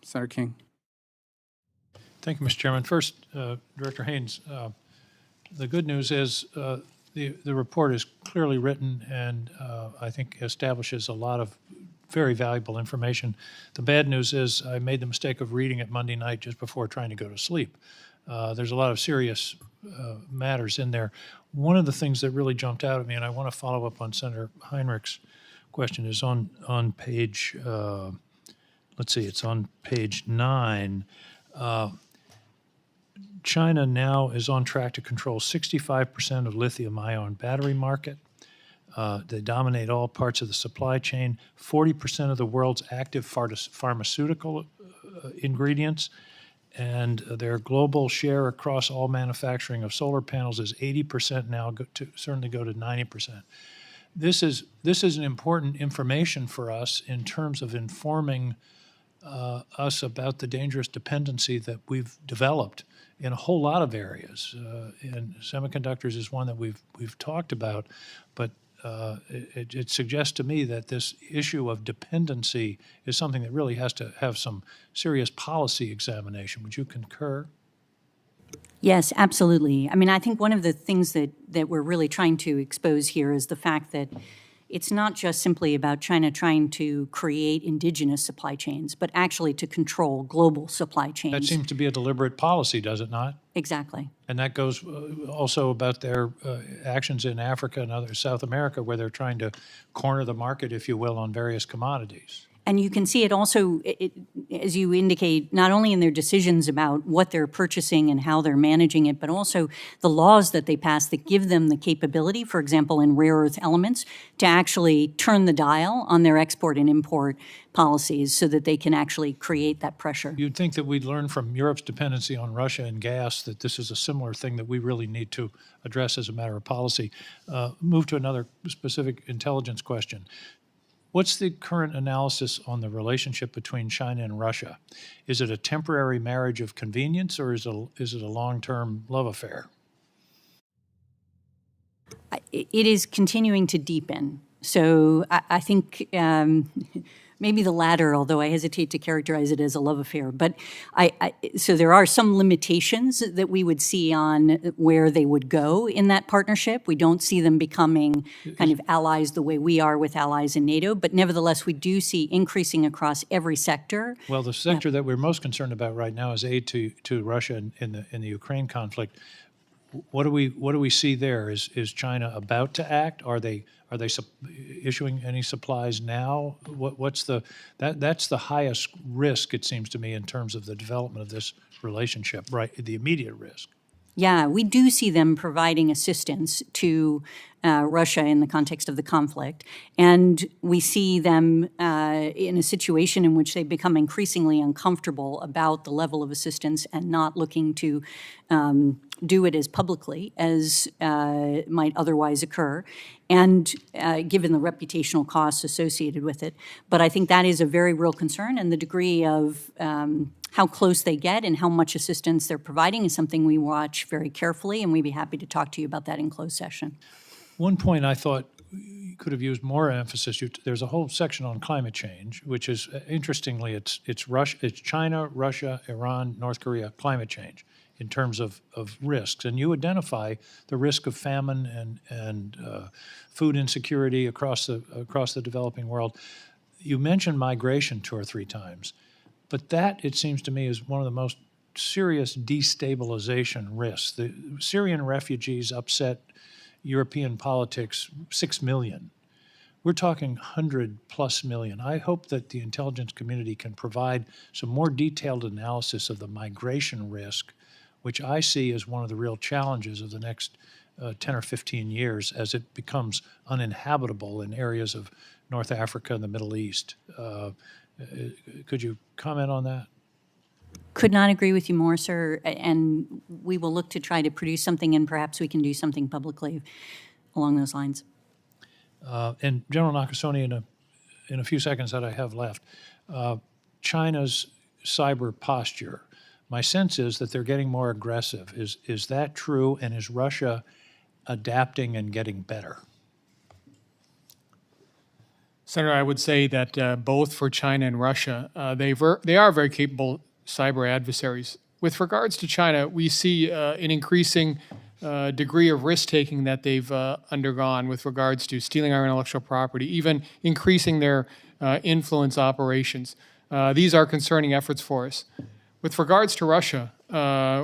Senator King. Thank you, Mr. Chairman. First, Director Haynes, the good news is the report is clearly written and I think establishes a lot of very valuable information. The bad news is I made the mistake of reading it Monday night just before trying to go to sleep. There's a lot of serious matters in there. One of the things that really jumped out at me, and I want to follow up on Senator Heinrich's question, is on page, let's see, it's on page 9. China now is on track to control 65% of lithium-ion battery market. They dominate all parts of the supply chain, 40% of the world's active pharmaceutical ingredients, and their global share across all manufacturing of solar panels is 80% now, certainly go to 90%. This is an important information for us in terms of informing us about the dangerous dependency that we've developed in a whole lot of areas. And semiconductors is one that we've talked about, but it suggests to me that this issue of dependency is something that really has to have some serious policy examination. Would you concur? Yes, absolutely. I mean, I think one of the things that we're really trying to expose here is the fact that it's not just simply about China trying to create indigenous supply chains, but actually to control global supply chains. That seems to be a deliberate policy, does it not? Exactly. And that goes also about their actions in Africa and other South America, where they're trying to corner the market, if you will, on various commodities. And you can see it also, as you indicate, not only in their decisions about what they're purchasing and how they're managing it, but also the laws that they pass that give them the capability, for example, in rare earth elements, to actually turn the dial on their export and import policies so that they can actually create that pressure. You'd think that we'd learn from Europe's dependency on Russia and gas that this is a similar thing that we really need to address as a matter of policy. Move to another specific intelligence question. What's the current analysis on the relationship between China and Russia? Is it a temporary marriage of convenience, or is it a long-term love affair? It is continuing to deepen. So I think maybe the latter, although I hesitate to characterize it as a love affair. But so there are some limitations that we would see on where they would go in that partnership. We don't see them becoming kind of allies the way we are with allies in NATO, but nevertheless, we do see increasing across every sector. Well, the sector that we're most concerned about right now is aid to Russia in the Ukraine conflict. What do we see there? Is China about to act? Are they issuing any supplies now? That's the highest risk, it seems to me, in terms of the development of this relationship, right? The immediate risk. Yeah, we do see them providing assistance to Russia in the context of the conflict. And we see them in a situation in which they become increasingly uncomfortable about the level of assistance and not looking to do it as publicly as might otherwise occur, and given the reputational costs associated with it. But I think that is a very real concern, and the degree of how close they get and how much assistance they're providing is something we watch very carefully, and we'd be happy to talk to you about that in closed session. One point I thought you could have used more emphasis. There's a whole section on climate change, which is, interestingly, it's China, Russia, Iran, North Korea, climate change in terms of risks. And you identify the risk of famine and food insecurity across the developing world. You mentioned migration 2 or 3 times, but that, it seems to me, is one of the most serious destabilization risks. The Syrian refugees upset European politics, 6 million. We're talking 100+ million. I hope that the intelligence community can provide some more detailed analysis of the migration risk, which I see as one of the real challenges of the next 10 or 15 years as it becomes uninhabitable in areas of North Africa and the Middle East. Could you comment on that? Could not agree with you more, sir. And we will look to try to produce something, and perhaps we can do something publicly along those lines. And General Nakasone, in a few seconds that I have left, China's cyber posture. My sense is that they're getting more aggressive. Is that true? And is Russia adapting and getting better? Senator, I would say that both for China and Russia, they are very capable cyber adversaries. With regards to China, we see an increasing degree of risk-taking that they've undergone with regards to stealing our intellectual property, even increasing their influence operations. These are concerning efforts for us. With regards to Russia,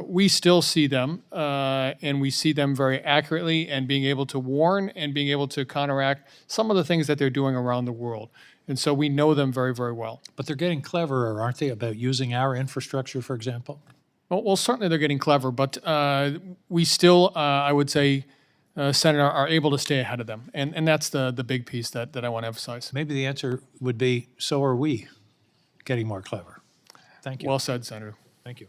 we still see them, and we see them very accurately and being able to warn and being able to counteract some of the things that they're doing around the world. And so we know them very, very well. But they're getting cleverer, aren't they, about using our infrastructure, for example? Well, certainly they're getting clever, but we still, I would say, Senator, are able to stay ahead of them. And that's the big piece that I want to emphasize. Maybe the answer would be, so are we getting more clever. Thank you. Well said, Senator. Thank you.